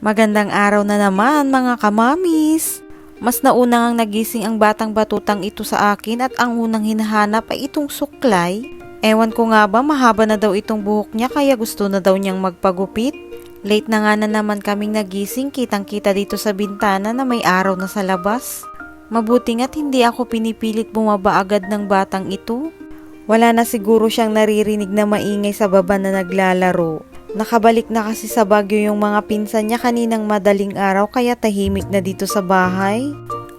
Magandang araw na naman mga kamamis. Mas nauna ngang nagising ang batang batutang ito sa akin at ang unang hinahanap ay itong suklay. Ewan ko nga ba mahaba na daw itong buhok niya kaya gusto na daw niyang magpagupit. Late na nga na naman kaming nagising, kitang-kita dito sa bintana na may araw na sa labas. Mabuti nga't hindi ako pinipilit bumaba agad ng batang ito. Wala na siguro siyang naririnig na maingay sa baba na naglalaro. Nakabalik na kasi sa Baguio yung mga pinsan niya kaninang madaling araw kaya tahimik na dito sa bahay.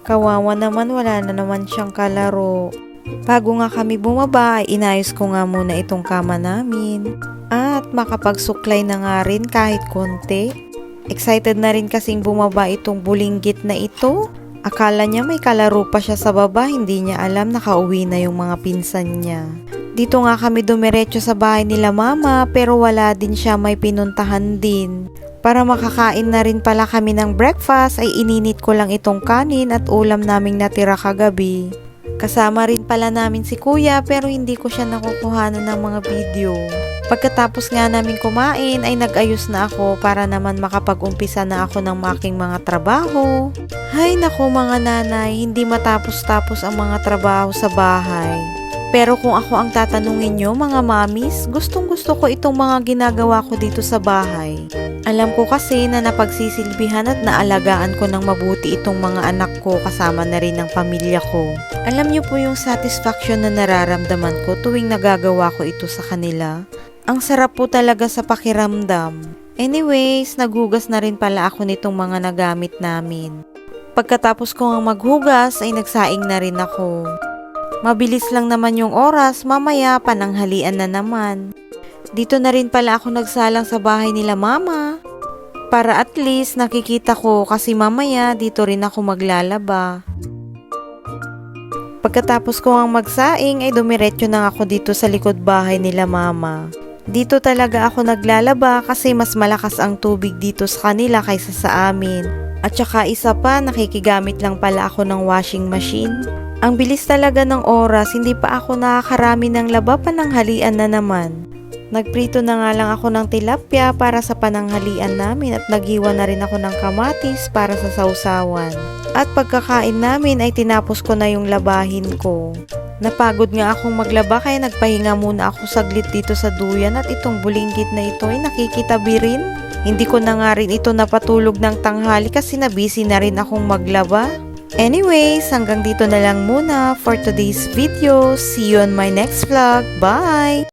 Kawawa naman, wala na naman siyang kalaro. Bago nga kami bumaba ay inayos ko nga muna itong kama namin. At makapagsuklay na nga rin kahit konti. Excited na rin kasing bumaba itong bulinggit na ito. Akala niya may kalaro pa siya sa baba, hindi niya alam nakauwi na yung mga pinsan niya. Dito nga kami dumiretso sa bahay nila mama pero wala din siya, may pinuntahan din. Para makakain na rin pala kami ng breakfast ay ininit ko lang itong kanin at ulam naming natira kagabi. Kasama rin pala namin si kuya pero hindi ko siya nakukuhanan ng mga video. Pagkatapos nga namin kumain ay nag-ayos na ako para naman makapag-umpisa na ako ng aking mga trabaho. Hay nako mga nanay, hindi matapos-tapos ang mga trabaho sa bahay. Pero kung ako ang tatanungin nyo mga mamis, gustong-gusto ko itong mga ginagawa ko dito sa bahay. Alam ko kasi na napagsisilbihan at naalagaan ko ng mabuti itong mga anak ko kasama na rin ng pamilya ko. Alam nyo po yung satisfaction na nararamdaman ko tuwing nagagawa ko ito sa kanila. Ang sarap po talaga sa pakiramdam. Anyways, naghugas na rin pala ako nitong mga nagamit namin. Pagkatapos ko nga maghugas ay nagsaing na rin ako. Mabilis lang naman yung oras, mamaya pananghalian na naman. Dito na rin pala ako nagsalang sa bahay nila mama. Para at least nakikita ko kasi mamaya dito rin ako maglalaba. Pagkatapos ko ang magsaing ay dumiretso na ako dito sa likod bahay nila mama. Dito talaga ako naglalaba kasi mas malakas ang tubig dito sa kanila kaysa sa amin. At saka isa pa, nakikigamit lang pala ako ng washing machine. Ang bilis talaga ng oras, hindi pa ako nakakarami ng laba, pananghalian na naman. Nagprito na nga lang ako ng tilapia para sa pananghalian namin at naghiwa na rin ako ng kamatis para sa sausawan. At pagkakain namin ay tinapos ko na yung labahin ko. Napagod nga akong maglaba kaya nagpahinga muna ako saglit dito sa duyan at itong bulinggit na ito ay nakikitabi rin. Hindi ko na nga rin ito napatulog ng tanghali kasi nabisi na rin akong maglaba. Anyways, hanggang dito na lang muna for today's video. See you on my next vlog. Bye!